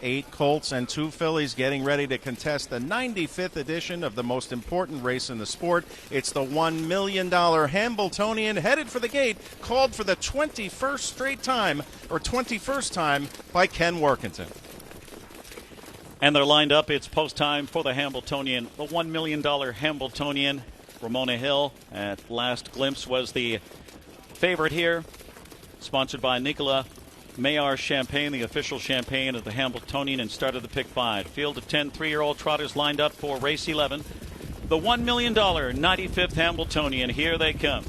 8 Colts and 2 Fillies getting ready to contest the 95th edition of the most important race in the sport. It's the $1 million Hambletonian, headed for the gate, called for the 21st time by Ken Workington. And they're lined up. It's post time for the Hambletonian, the $1 million Hambletonian. Ramona Hill, at last glimpse, was the favorite here. Sponsored by Nicola Maillard Champagne, the official champagne of the Hambletonian, and started the pick 5. Field of 10 3-year-old trotters lined up for race 11. The $1 million 95th Hambletonian. Here they come.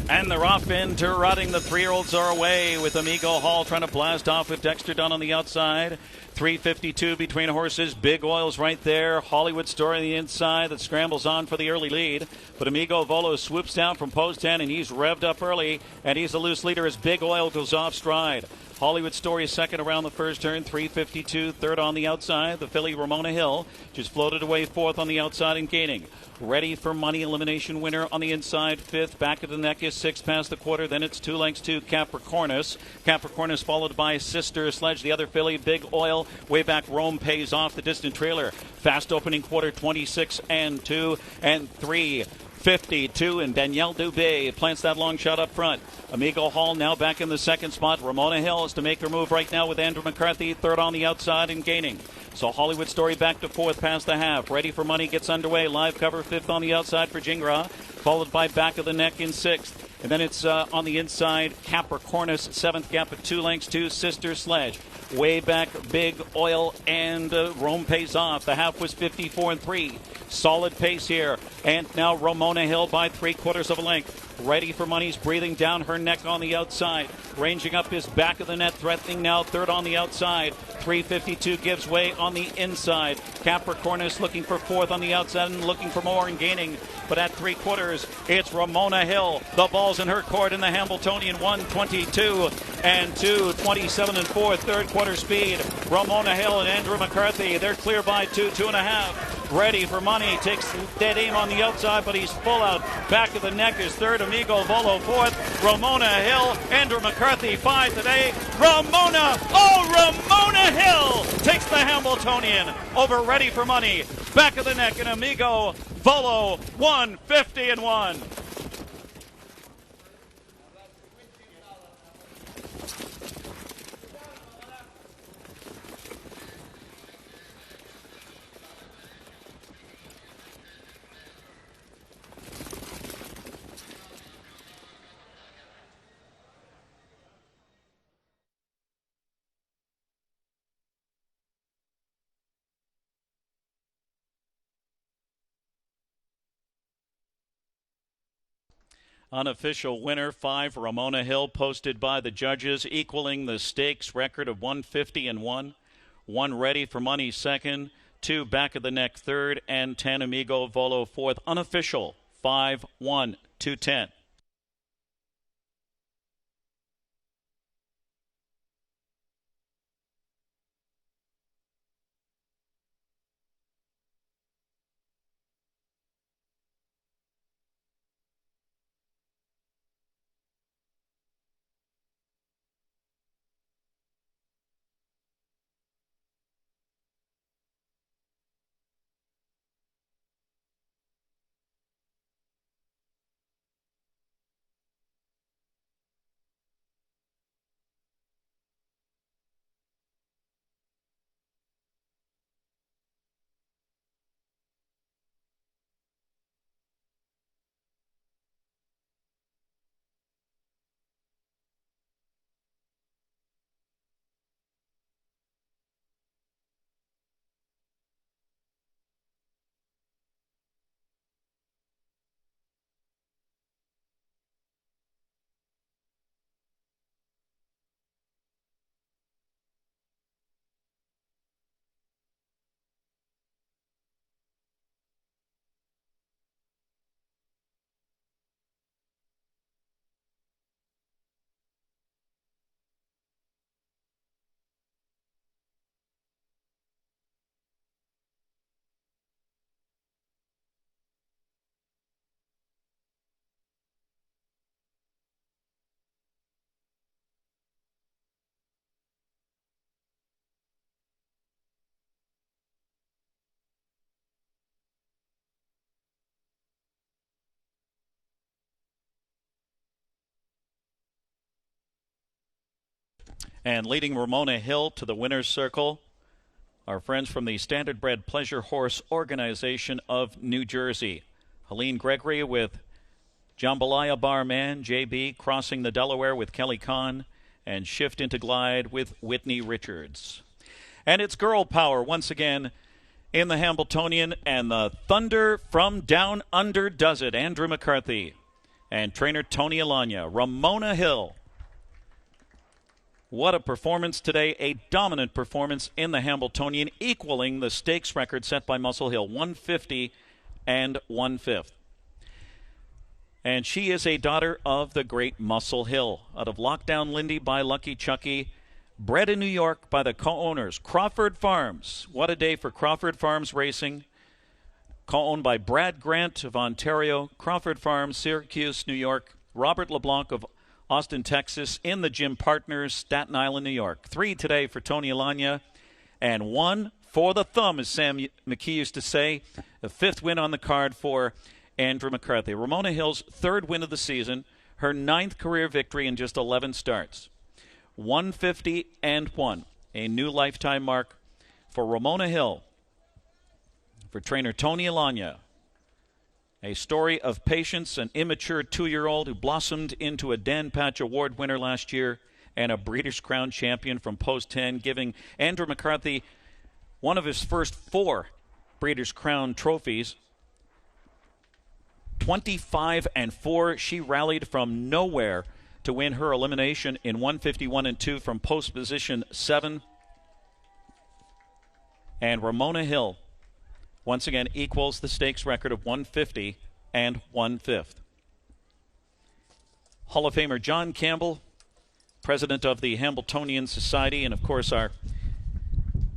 And they're off into rutting. The 3-year-olds are away with Amigo Hall trying to blast off with Dexter Dunn on the outside. 3:52 between horses. Big Oil's right there. Hollywood Story on the inside that scrambles on for the early lead. But Amigo Volo swoops down from post 10, and he's revved up early. And he's the loose leader as Big Oil goes off stride. Hollywood Story second around the first turn. 3:52. Third on the outside. The filly Ramona Hill just floated away fourth on the outside and gaining. Ready for Money, elimination winner on the inside. Fifth, back of the neck is 6 past the quarter. Then it's 2 lengths to Capricornus. Capricornus followed by Sister Sledge. The other filly, Big Oil. Way back, Rome pays off the distant trailer. Fast opening quarter, 26 and 2 and 3. 52, and Danielle Dubé plants that long shot up front. Amigo Hall now back in the second spot. Ramona Hill is to make her move right now with Andrew McCarthy third on the outside and gaining. So Hollywood Story back to fourth past the half. Ready for Money gets underway. Live cover fifth on the outside for Jingra, followed by Back of the Neck in sixth. And then it's on the inside, Capricornus, seventh gap at 2 lengths to Sister Sledge. Way back, Big Oil and Rome pays off. The half was 54 and 3. Solid pace here. And now Ramona Hill by 3/4 of a length. Ready for Money's breathing down her neck on the outside. Ranging up his back of the net, threatening now third on the outside. 3:52 gives way on the inside. Capricornus looking for fourth on the outside and looking for more and gaining. But at 3/4, it's Ramona Hill. The ball's in her court in the Hambletonian. 1:22 and 2, 27 and 4, third quarter speed. Ramona Hill and Andrew McCarthy, they're clear by 2, 2.5. Ready for Money, takes dead aim on the outside, but he's full out. Back of the neck is third, Amigo Volo fourth. Ramona Hill, Andrew McCarthy 5 today. Ramona Hill takes the Hambletonian over Ready for Money. Back of the neck and Amigo Volo 150 and 1. Unofficial winner, 5, Ramona Hill, posted by the judges, equaling the stakes record of 150 and 1. 1 Ready for Money second, 2 Back of the Neck third, and 10 Amigo Volo fourth. Unofficial, 5, 1, 2, 10. And leading Ramona Hill to the winner's circle, our friends from the Standardbred Pleasure Horse Organization of New Jersey. Helene Gregory with Jambalaya Barman, JB crossing the Delaware with Kelly Kahn, and Shift into Glide with Whitney Richards. And it's girl power once again in the Hambletonian, and the Thunder from Down Under does it. Andrew McCarthy and trainer Tony Alagna. Ramona Hill. What a performance today, a dominant performance in the Hambletonian, equaling the stakes record set by Muscle Hill, 150 and 1/5. And she is a daughter of the great Muscle Hill, out of Lockdown Lindy by Lucky Chucky, bred in New York by the co-owners, Crawford Farms. What a day for Crawford Farms Racing, co-owned by Brad Grant of Ontario, Crawford Farms, Syracuse, New York, Robert LeBlanc of Austin, Texas, in the Gym Partners, Staten Island, New York. 3 today for Tony Alagna, and 1 for the thumb, as Sam McKee used to say. The 5th win on the card for Andrew McCarthy. Ramona Hill's 3rd win of the season, her 9th career victory in just 11 starts. 150 and 1, a new lifetime mark for Ramona Hill. For trainer Tony Alagna, a story of patience, an immature 2-year-old who blossomed into a Dan Patch Award winner last year and a Breeders' Crown champion from Post 10, giving Andrew McCarthy one of his first 4 Breeders' Crown trophies. 25 and 4, she rallied from nowhere to win her elimination in 151 and 2 from post position 7. And Ramona Hill once again equals the stakes record of 150 and 1/5. Hall of Famer John Campbell, president of the Hambletonian Society, and of course our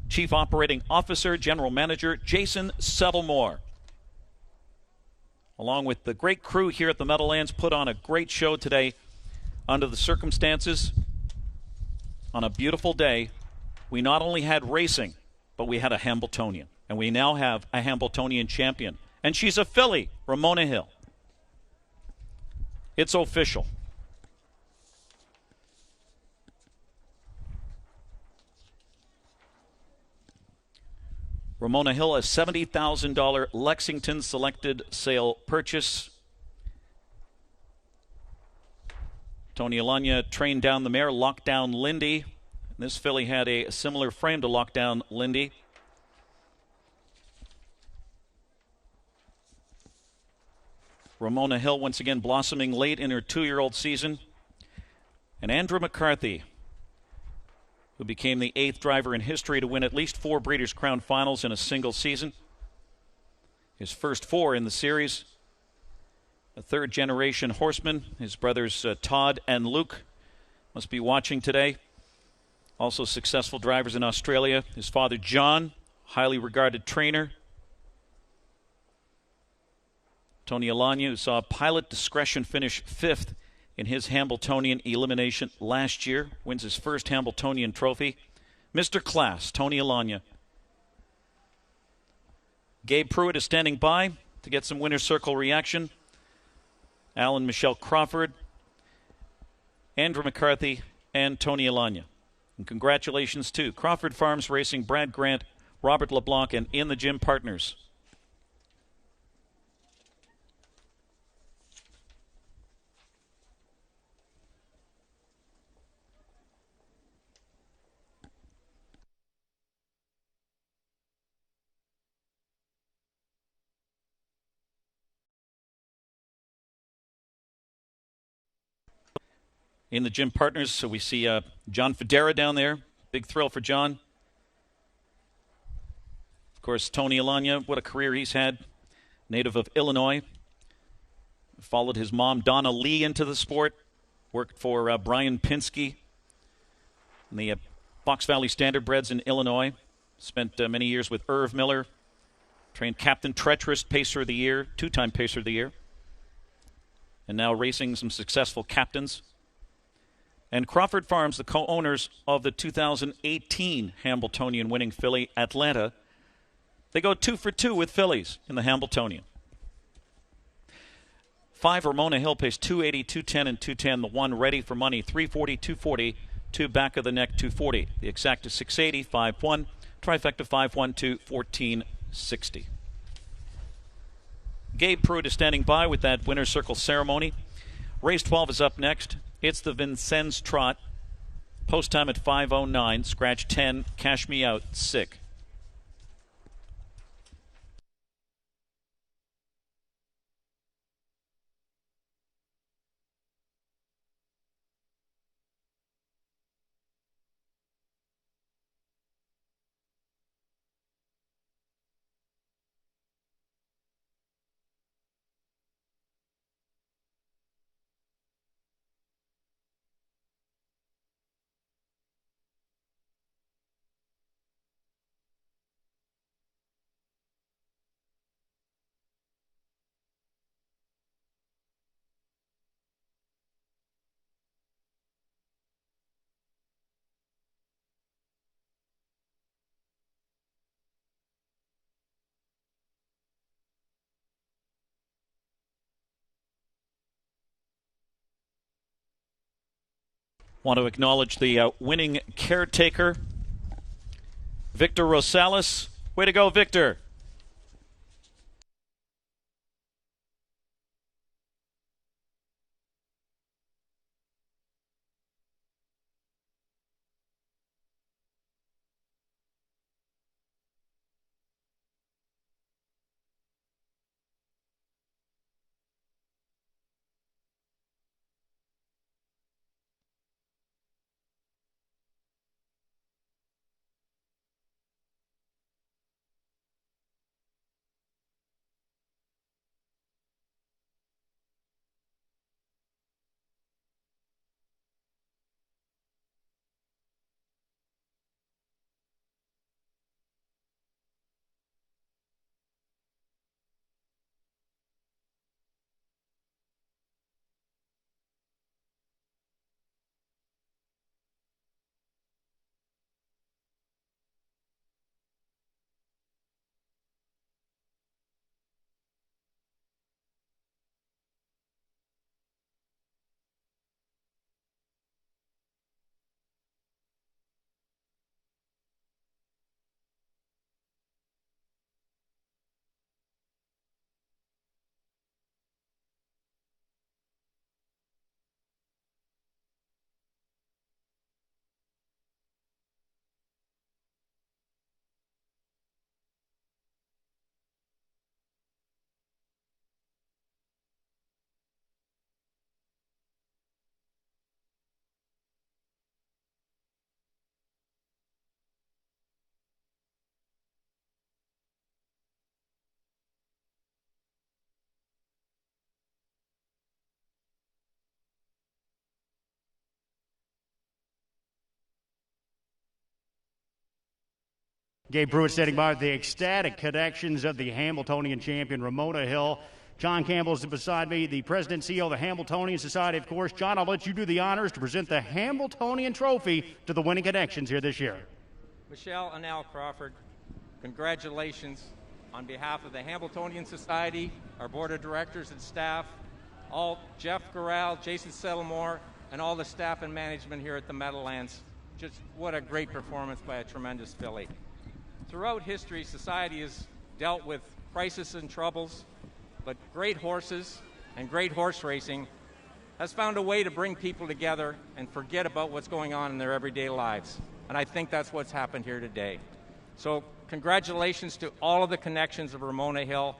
Chief Operating Officer, General Manager Jason Settlemore, along with the great crew here at the Meadowlands, put on a great show today under the circumstances. On a beautiful day, we not only had racing, but we had a Hambletonian. And we now have a Hambletonian champion. And she's a filly, Ramona Hill. It's official. Ramona Hill, a $70,000 Lexington selected sale purchase. Tony Alagna trained down the mare, Lockdown Lindy. This filly had a similar frame to Lockdown Lindy. Ramona Hill once again blossoming late in her 2-year-old season. And Andrew McCarthy, who became the 8th driver in history to win at least 4 Breeders' Crown finals in a single season. His first 4 in the series. A 3rd-generation horseman. His brothers Todd and Luke must be watching today. Also successful drivers in Australia. His father John, highly regarded trainer. Tony Alagna, who saw Pilot Discretion finish 5th in his Hambletonian elimination last year, wins his first Hambletonian trophy. Mr. Class, Tony Alagna. Gabe Pruitt is standing by to get some winner's circle reaction. Alan Michelle Crawford, Andrew McCarthy, and Tony Alagna. And congratulations to Crawford Farms Racing, Brad Grant, Robert LeBlanc, and In the Gym Partners. In the Gym Partners, so we see John Federa down there. Big thrill for John. Of course, Tony Alagna, what a career he's had. Native of Illinois. Followed his mom, Donna Lee, into the sport. Worked for Brian Pinsky in the Fox Valley Standardbreds in Illinois. Spent many years with Irv Miller. Trained Captain Treacherous, Pacer of the Year, 2-time Pacer of the Year. And now racing some successful captains. And Crawford Farms, the co-owners of the 2018 Hambletonian winning filly, Atlanta. They go 2 for 2 with fillies in the Hambletonian. 5, Ramona Hill pays 280, 210, and 210. The 1 ready for money, 340, 240, 2 back of the neck 240. The exacta 680, 5-1. Trifecta 5-1-2, 1460. Gabe Pruitt is standing by with that winner's circle ceremony. Race 12 is up next. It's the Vincennes Trot. Post time at 5:09. Scratch 10. Cash me out. Sick. Want to acknowledge the winning caretaker, Victor Rosales. Way to go, Victor. Gabe Pruitt standing by with the ecstatic connections of the Hambletonian champion, Ramona Hill. John Campbell is beside me, the president and CEO of the Hambletonian Society, of course. John, I'll let you do the honors to present the Hambletonian Trophy to the winning connections here this year. Michelle and Al Crawford, congratulations on behalf of the Hambletonian Society, our board of directors and staff, all Jeff Corral, Jason Settlemore, and all the staff and management here at the Meadowlands. Just what a great performance by a tremendous filly. Throughout history, society has dealt with crises and troubles, but great horses and great horse racing has found a way to bring people together and forget about what's going on in their everyday lives. And I think that's what's happened here today. So congratulations to all of the connections of Ramona Hill,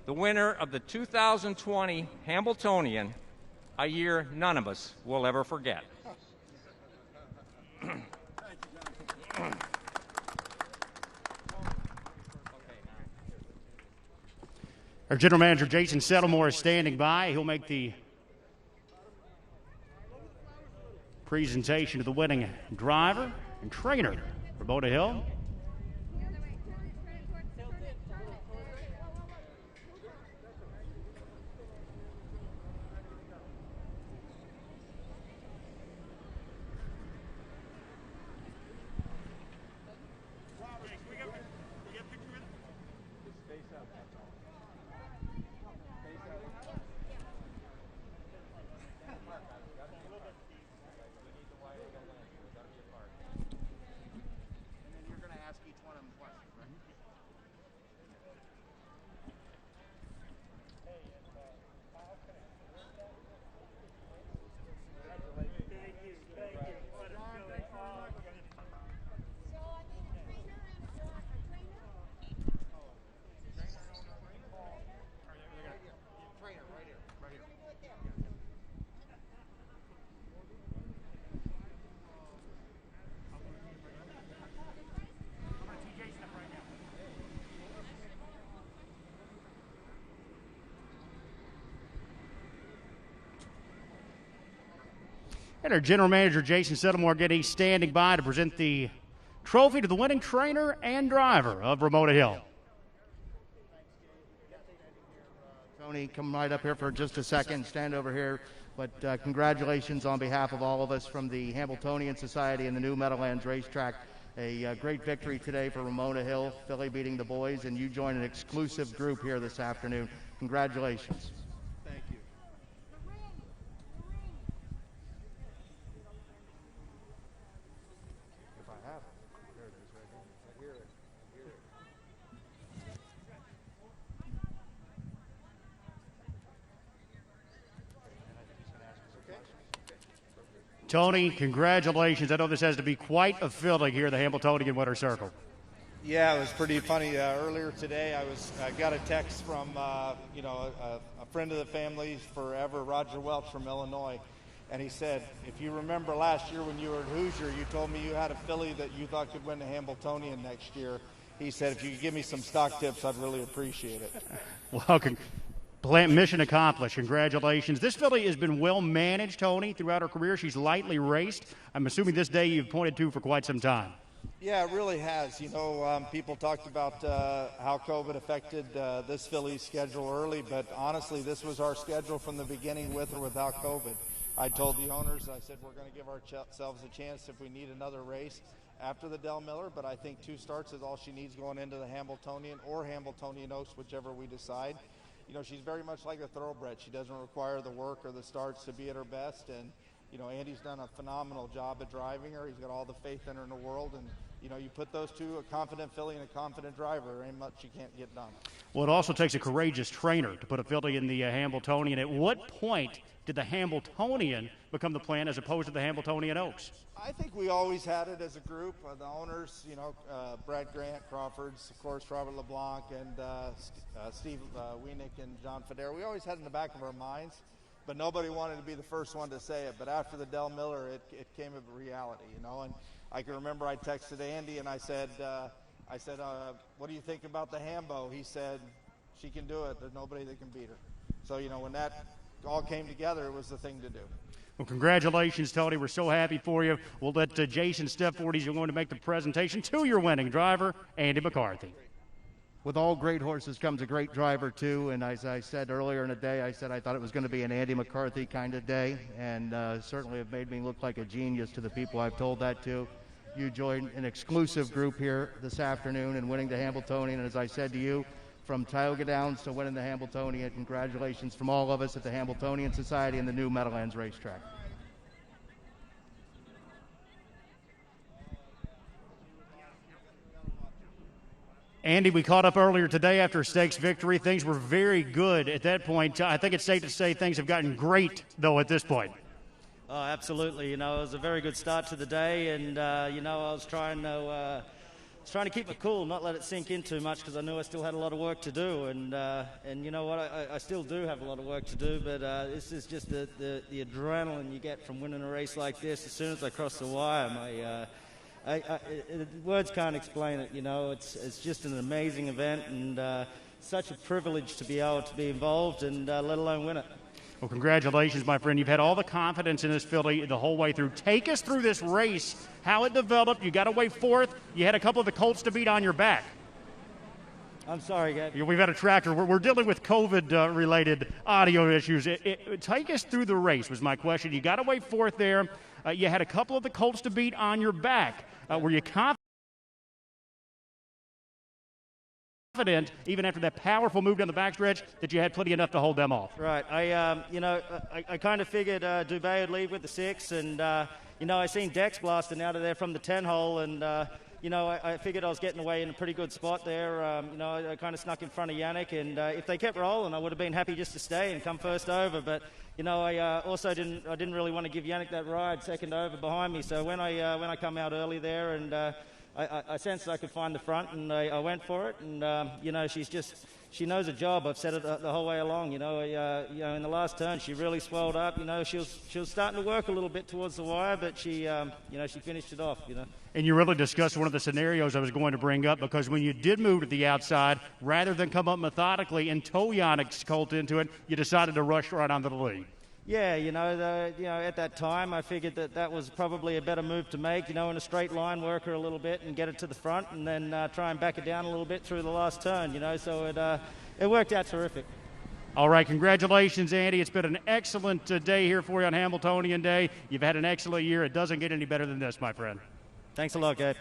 the winner of the 2020 Hambletonian, a year none of us will ever forget. Our general manager, Jason Settlemore, is standing by. He'll make the presentation to the winning driver and trainer, Ramona Hill. And our general manager, Jason Settlemore, getting standing by to present the trophy to the winning trainer and driver of Ramona Hill. Tony, come right up here for just a second. Stand over here. But congratulations on behalf of all of us from the Hambletonian Society and the new Meadowlands racetrack. A great victory today for Ramona Hill, filly beating the boys, and you join an exclusive group here this afternoon. Congratulations. Thank you. If I have it. There it is, right here. I hear it. Tony, congratulations. I know this has to be quite a filling here at the Hambletonian Winter Circle. Yeah, it was pretty funny. Earlier today, I got a text from a friend of the family forever, Roger Welch from Illinois, and he said, "If you remember last year when you were at Hoosier, you told me you had a filly that you thought could win the Hambletonian next year." He said, "If you could give me some stock tips, I'd really appreciate it." Well, mission accomplished. Congratulations. This filly has been well managed, Tony, throughout her career. She's lightly raced. I'm assuming this day you've pointed to for quite some time. Yeah, it really has. You know, people talked about how COVID affected this filly's schedule early, but honestly, this was our schedule from the beginning, with or without COVID. I told the owners, I said, we're going to give ourselves a chance if we need another race after the Del Miller, but I think 2 starts is all she needs going into the Hambletonian or Hambletonian Oaks, whichever we decide. You know, she's very much like a thoroughbred. She doesn't require the work or the starts to be at her best, and you know, Andy's done a phenomenal job at driving her. He's got all the faith in her in the world, and you know, you put those two, a confident filly and a confident driver, there ain't much you can't get done. Well, it also takes a courageous trainer to put a filly in the Hambletonian. At what point did the Hambletonian become the plan as opposed to the Hambletonian Oaks? I think we always had it as a group. The owners, you know, Brad Grant, Crawfords, of course, Robert LeBlanc, and Steve Wienick and John Federa. We always had it in the back of our minds, but nobody wanted to be the first one to say it. But after the Del Miller, it came a reality, you know. And I can remember I texted Andy and I said, what do you think about the Hambo? He said, she can do it. There's nobody that can beat her. So, you know, when that all came together, it was the thing to do. Well, congratulations, Tony. We're so happy for you. We'll let Jason step forward. He's going to make the presentation to your winning driver, Andy McCarthy. With all great horses comes a great driver, too. And as I said earlier in the day, I said I thought it was going to be an Andy McCarthy kind of day. And certainly have made me look like a genius to the people I've told that to. You joined an exclusive group here this afternoon and winning the Hambletonian. And as I said to you, from Tioga Downs to winning the Hambletonian, congratulations from all of us at the Hambletonian Society and the new Meadowlands racetrack. Andy, we caught up earlier today after a stakes victory. Things were very good at that point. I think it's safe to say things have gotten great, though, at this point. Oh, absolutely. You know, it was a very good start to the day, and you know, I was trying to keep it cool, not let it sink in too much, because I knew I still had a lot of work to do, and you know what, I still do have a lot of work to do, but this is just the adrenaline you get from winning a race like this. As soon as I cross the wire, words can't explain it. You know, it's just an amazing event, and such a privilege to be able to be involved and let alone win it. Well, congratulations, my friend. You've had all the confidence in this filly the whole way through. Take us through this race, how it developed. You got away fourth. You had a couple of the colts to beat on your back. I'm sorry, Gabe. We've had a tractor. We're dealing with COVID-related audio issues. Take us through the race was my question. You got away fourth there. You had a couple of the colts to beat on your back. Were you confident, even after that powerful move down the backstretch, that you had plenty enough to hold them off? Right. I kind of figured Dubé would leave with the 6, and you know, I seen Dex blasting out of there from the 10 hole, and you know, I figured I was getting away in a pretty good spot there. You know, I kind of snuck in front of Yannick, and if they kept rolling, I would have been happy just to stay and come first over. But you know, I also didn't really want to give Yannick that ride second over behind me. So when I come out early there, and I sensed I could find the front, and I went for it. And you know, she knows her job. I've said it the whole way along. You know, in the last turn, she really swelled up. You know, she was starting to work a little bit towards the wire, but she finished it off. You know. And you really discussed one of the scenarios I was going to bring up, because when you did move to the outside, rather than come up methodically and tow Yannick's colt into it, you decided to rush right onto the lead. Yeah, at that time, I figured that was probably a better move to make, in a straight line, work her a little bit and get it to the front, and then try and back it down a little bit through the last turn, so it worked out terrific. All right, congratulations, Andy. It's been an excellent day here for you on Hambletonian Day. You've had an excellent year. It doesn't get any better than this, my friend. Thanks a lot, Gabe.